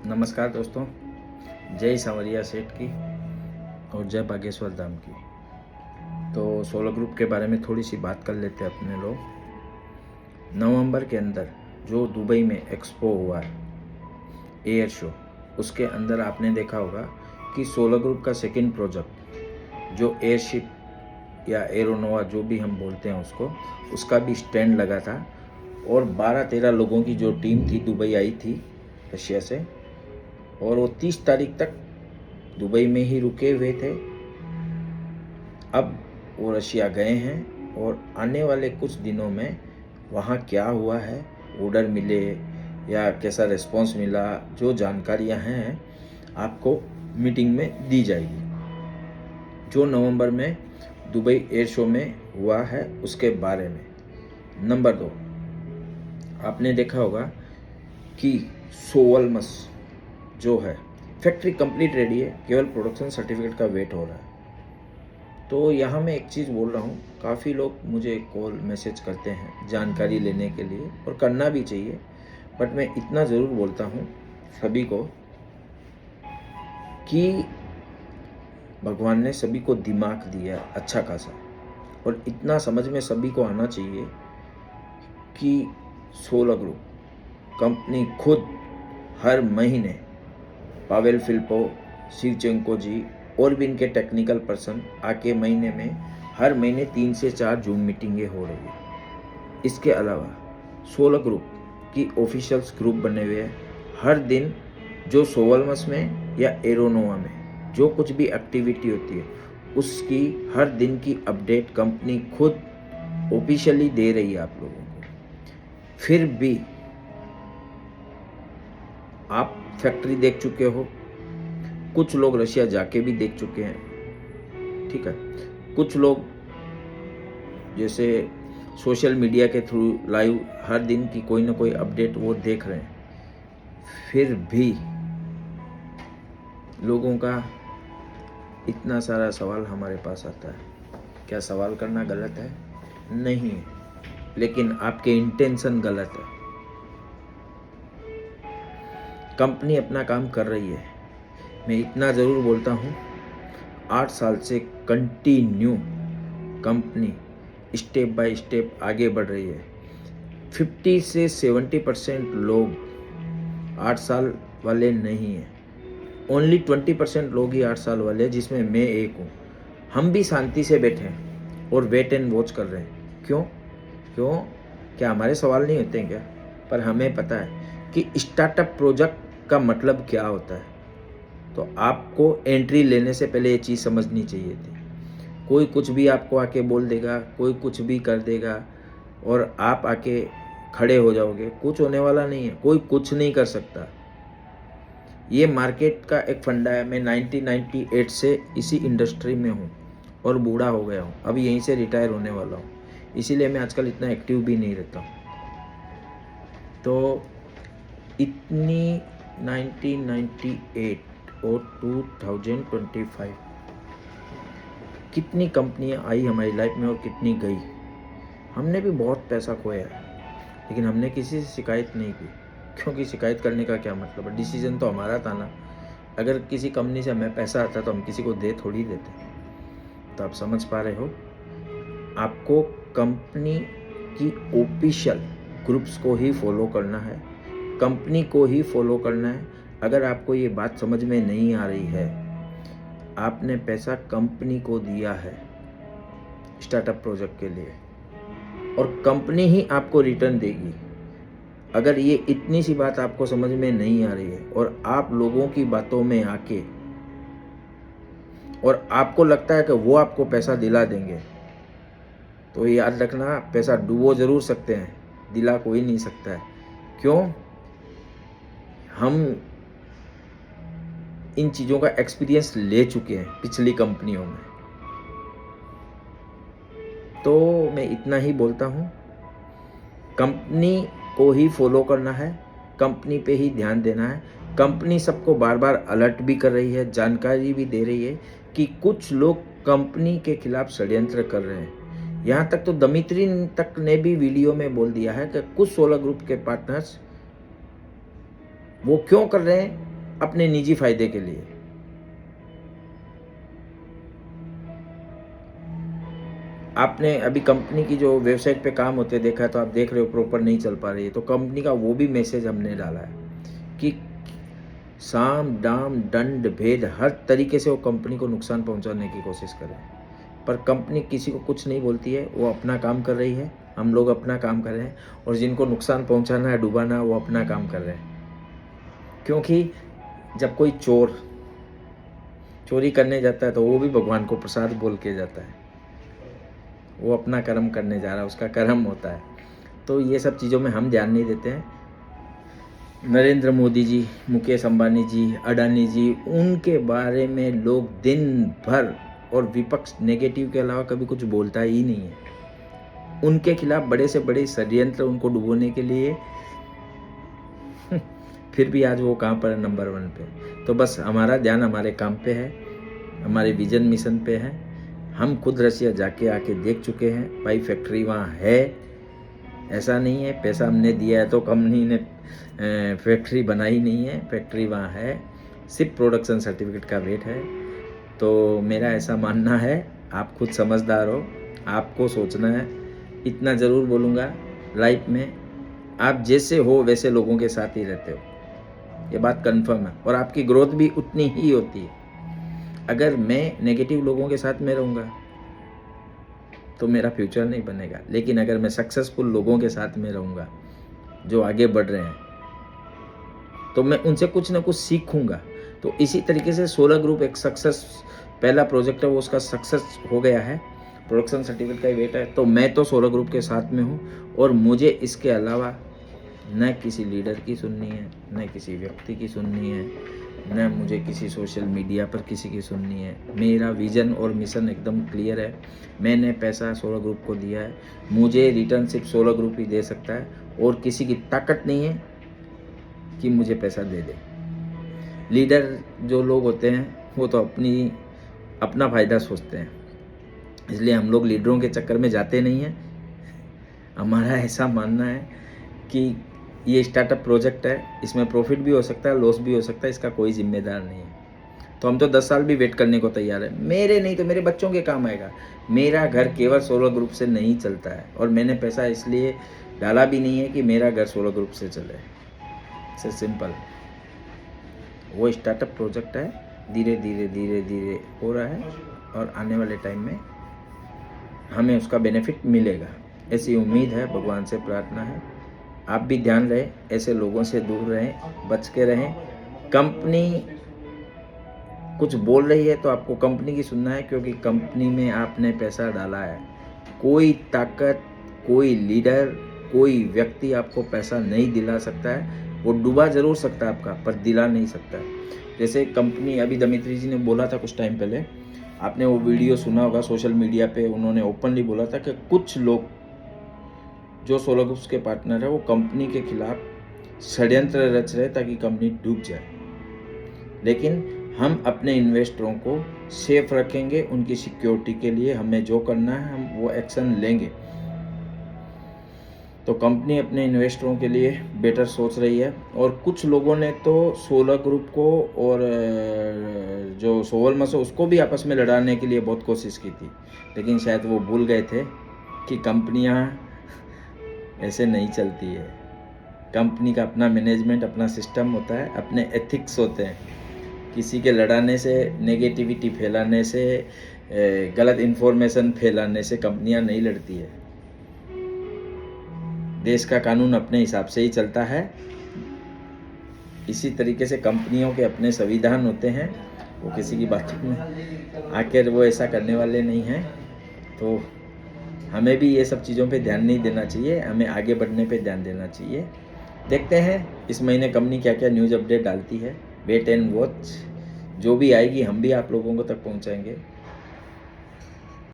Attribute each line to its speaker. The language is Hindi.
Speaker 1: नमस्कार दोस्तों, जय सांवरिया सेठ की और जय बागेश्वर धाम की। तो सोलर ग्रुप के बारे में थोड़ी सी बात कर लेते हैं अपने लोग। नवंबर के अंदर जो दुबई में एक्सपो हुआ है, एयर शो, उसके अंदर आपने देखा होगा कि सोलर ग्रुप का सेकंड प्रोजेक्ट जो एयरशिप या एरोनोवा जो भी हम बोलते हैं उसका भी स्टैंड लगा था और 12-13 लोगों की जो टीम थी दुबई आई थी रशिया से, और वो 30 तारीख तक दुबई में ही रुके हुए थे। अब वो रशिया गए हैं और आने वाले कुछ दिनों में वहाँ क्या हुआ है, ऑर्डर मिले या कैसा रिस्पॉन्स मिला, जो जानकारियाँ हैं आपको मीटिंग में दी जाएगी जो नवंबर में दुबई एयर शो में हुआ है उसके बारे में। नंबर 2, आपने देखा होगा कि सोवलमस जो है फैक्ट्री कंप्लीट रेडी है, केवल प्रोडक्शन सर्टिफिकेट का वेट हो रहा है। तो यहाँ मैं एक चीज़ बोल रहा हूँ, काफ़ी लोग मुझे कॉल मैसेज करते हैं जानकारी लेने के लिए और करना भी चाहिए, बट मैं इतना ज़रूर बोलता हूँ सभी को कि भगवान ने सभी को दिमाग दिया अच्छा खासा, और इतना समझ में सभी को आना चाहिए कि सोलर ग्रुप कंपनी खुद हर महीने पावेल फिलिपो, शिवचेंको जी और भी इनके टेक्निकल पर्सन आके महीने में हर महीने 3 से 4 जूम मीटिंगें हो रही है। इसके अलावा सोलर ग्रुप की ऑफिशियल्स ग्रुप बने हुए हैं। हर दिन जो सोवलमस में या एरोनोवा में जो कुछ भी एक्टिविटी होती है उसकी हर दिन की अपडेट कंपनी खुद ऑफिशियली दे रही है आप लोगों को। फिर भी आप फैक्ट्री देख चुके हो, कुछ लोग रशिया जाके भी देख चुके हैं, ठीक है। कुछ लोग जैसे सोशल मीडिया के थ्रू लाइव हर दिन की कोई ना कोई अपडेट वो देख रहे हैं। फिर भी लोगों का इतना सारा सवाल हमारे पास आता है। क्या सवाल करना गलत है? नहीं है, लेकिन आपके इंटेंशन गलत है। कंपनी अपना काम कर रही है, मैं इतना ज़रूर बोलता हूँ, 8 साल से continue company step by step आगे बढ़ रही है। 50 से 70% लोग 8 साल वाले नहीं हैं, ओनली 20% लोग ही 8 साल वाले हैं, जिसमें मैं एक हूँ। हम भी शांति से बैठे हैं और वेट एंड वॉच कर रहे हैं। क्यों? क्या हमारे सवाल नहीं होते हैं क्या? पर हमें पता है कि स्टार्टअप प्रोजेक्ट का मतलब क्या होता है। तो आपको एंट्री लेने से पहले ये चीज़ समझनी चाहिए थी। कोई कुछ भी आपको आके बोल देगा, कोई कुछ भी कर देगा और आप आके खड़े हो जाओगे, कुछ होने वाला नहीं है। कोई कुछ नहीं कर सकता। ये मार्केट का एक फंडा है। मैं 1998 से इसी इंडस्ट्री में हूँ और बूढ़ा हो गया हूँ, अभी यहीं से रिटायर होने वाला हूँ, इसीलिए मैं आजकल इतना एक्टिव भी नहीं रहता हूँ। तो इतनी 1998 और 2025 कितनी कंपनियां आई हमारी लाइफ में और कितनी गई। हमने भी बहुत पैसा खोया है, लेकिन हमने किसी से शिकायत नहीं की, क्योंकि शिकायत करने का क्या मतलब है। डिसीजन तो हमारा था ना। अगर किसी कंपनी से हमें पैसा आता तो हम किसी को दे थोड़ी देते। तो आप समझ पा रहे हो, आपको कंपनी की ऑफिशियल ग्रुप्स को ही फॉलो करना है, कंपनी को ही फॉलो करना है। अगर आपको ये बात समझ में नहीं आ रही है, आपने पैसा कंपनी को दिया है स्टार्टअप प्रोजेक्ट के लिए और कंपनी ही आपको रिटर्न देगी। अगर ये इतनी सी बात आपको समझ में नहीं आ रही है और आप लोगों की बातों में आके और आपको लगता है कि वो आपको पैसा दिला देंगे, तो याद रखना, पैसा डुबो जरूर सकते हैं, दिला कोई नहीं सकता है। क्यों? हम इन चीज़ों का एक्सपीरियंस ले चुके हैं पिछली कंपनियों में। तो मैं इतना ही बोलता हूँ, कंपनी को ही फॉलो करना है, कंपनी पे ही ध्यान देना है। कंपनी सबको बार बार अलर्ट भी कर रही है, जानकारी भी दे रही है कि कुछ लोग कंपनी के खिलाफ षड्यंत्र कर रहे हैं। यहाँ तक तो दमित्री तक ने भी वीडियो में बोल दिया है कि कुछ सोलर ग्रुप के पार्टनर्स वो क्यों कर रहे हैं, अपने निजी फायदे के लिए। आपने अभी कंपनी की जो वेबसाइट पे काम होते देखा है, तो आप देख रहे हो प्रॉपर नहीं चल पा रही है, तो कंपनी का वो भी मैसेज हमने डाला है कि साम दाम दंड भेद हर तरीके से वो कंपनी को नुकसान पहुंचाने की कोशिश करें, पर कंपनी किसी को कुछ नहीं बोलती है। वो अपना काम कर रही है, हम लोग अपना काम कर रहे हैं, और जिनको नुकसान पहुंचाना है, डुबाना है, वो अपना काम कर रहे हैं। क्योंकि जब कोई चोर चोरी करने जाता है तो वो भी भगवान को प्रसाद बोल के जाता है, वो अपना कर्म करने जा रहा है, उसका कर्म होता है। तो ये सब चीज़ों में हम ध्यान नहीं देते हैं। नरेंद्र मोदी जी, मुकेश अंबानी जी, अडानी जी, उनके बारे में लोग दिन भर, और विपक्ष नेगेटिव के अलावा कभी कुछ बोलता ही नहीं है। उनके खिलाफ बड़े से बड़े षड्यंत्र उनको डुबोने के लिए फिर भी आज वो कहाँ पर है, नंबर 1 पे। तो बस हमारा ध्यान हमारे काम पे है, हमारे विजन मिशन पे है। हम खुद रशिया जाके आके देख चुके हैं भाई, फैक्ट्री वहाँ है, ऐसा नहीं है पैसा हमने दिया है तो कंपनी ने फैक्ट्री बनाई नहीं है, फैक्ट्री वहाँ है, सिर्फ प्रोडक्शन सर्टिफिकेट का वेट है। तो मेरा ऐसा मानना है, आप खुद समझदार हो, आपको सोचना है। इतना ज़रूर बोलूँगा, लाइफ में आप जैसे हो वैसे लोगों के साथ ही रहते हो, ये बात कंफर्म है, और आपकी ग्रोथ भी उतनी ही होती है। अगर मैं नेगेटिव लोगों के साथ में रहूँगा तो मेरा फ्यूचर नहीं बनेगा, लेकिन अगर मैं सक्सेसफुल लोगों के साथ में रहूँगा जो आगे बढ़ रहे हैं, तो मैं उनसे कुछ ना कुछ सीखूंगा। तो इसी तरीके से 16 ग्रुप एक सक्सेस, पहला प्रोजेक्ट है वो उसका सक्सेस हो गया है, प्रोडक्शन सर्टिफिकेट का वेट है। तो मैं तो 16 ग्रुप के साथ में हूँ, और मुझे इसके अलावा न किसी लीडर की सुननी है, न किसी व्यक्ति की सुननी है, न मुझे किसी सोशल मीडिया पर किसी की सुननी है। मेरा विज़न और मिशन एकदम क्लियर है। मैंने पैसा 16 ग्रुप को दिया है, मुझे रिटर्न सिर्फ 16 ग्रुप ही दे सकता है, और किसी की ताकत नहीं है कि मुझे पैसा दे दे। लीडर जो लोग होते हैं वो तो अपना फ़ायदा सोचते हैं, इसलिए हम लोग लीडरों के चक्कर में जाते नहीं हैं। हमारा ऐसा मानना है कि ये स्टार्टअप प्रोजेक्ट है, इसमें प्रॉफिट भी हो सकता है, लॉस भी हो सकता है, इसका कोई जिम्मेदार नहीं है। तो हम तो 10 साल भी वेट करने को तैयार है, मेरे नहीं तो मेरे बच्चों के काम आएगा। मेरा घर केवल 16 ग्रुप से नहीं चलता है, और मैंने पैसा इसलिए डाला भी नहीं है कि मेरा घर 16 ग्रुप से चले, से सिंपल। वो स्टार्टअप प्रोजेक्ट है, धीरे धीरे धीरे धीरे हो रहा है, और आने वाले टाइम में हमें उसका बेनिफिट मिलेगा, ऐसी उम्मीद है, भगवान से प्रार्थना है। आप भी ध्यान रहे, ऐसे लोगों से दूर रहें, बच के रहें। कंपनी कुछ बोल रही है तो आपको कंपनी की सुनना है, क्योंकि कंपनी में आपने पैसा डाला है। कोई ताकत, कोई लीडर, कोई व्यक्ति आपको पैसा नहीं दिला सकता है। वो डुबा ज़रूर सकता है आपका, पर दिला नहीं सकता है। जैसे कंपनी, अभी दमित्री जी ने बोला था कुछ टाइम पहले, आपने वो वीडियो सुना होगा सोशल मीडिया पे, उन्होंने ओपनली बोला था कि कुछ लोग जो 16 ग्रुप्स के पार्टनर है वो कंपनी के खिलाफ षड्यंत्र रच रहे ताकि कंपनी डूब जाए। लेकिन हम अपने इन्वेस्टरों को सेफ रखेंगे, उनकी सिक्योरिटी के लिए हमें जो करना है हम वो एक्शन लेंगे। तो कंपनी अपने इन्वेस्टरों के लिए बेटर सोच रही है, और कुछ लोगों ने तो 16 ग्रुप को और जो सोवल मसो उसको भी आपस में लड़ाने के लिए बहुत कोशिश की थी, लेकिन शायद वो भूल गए थे कि कंपनियां ऐसे नहीं चलती है। कंपनी का अपना मैनेजमेंट, अपना सिस्टम होता है, अपने एथिक्स होते हैं। किसी के लड़ाने से, नेगेटिविटी फैलाने से, गलत इन्फॉर्मेशन फैलाने से कंपनियां नहीं लड़ती है। देश का कानून अपने हिसाब से ही चलता है। इसी तरीके से कंपनियों के अपने संविधान होते हैं, वो किसी की बातों में आकर वो ऐसा करने वाले नहीं हैं। तो हमें भी ये सब चीज़ों पे ध्यान नहीं देना चाहिए, हमें आगे बढ़ने पे ध्यान देना चाहिए। देखते हैं इस महीने कंपनी क्या क्या न्यूज़ अपडेट डालती है, वेट एंड वॉच। जो भी आएगी हम भी आप लोगों को तक पहुंचाएंगे।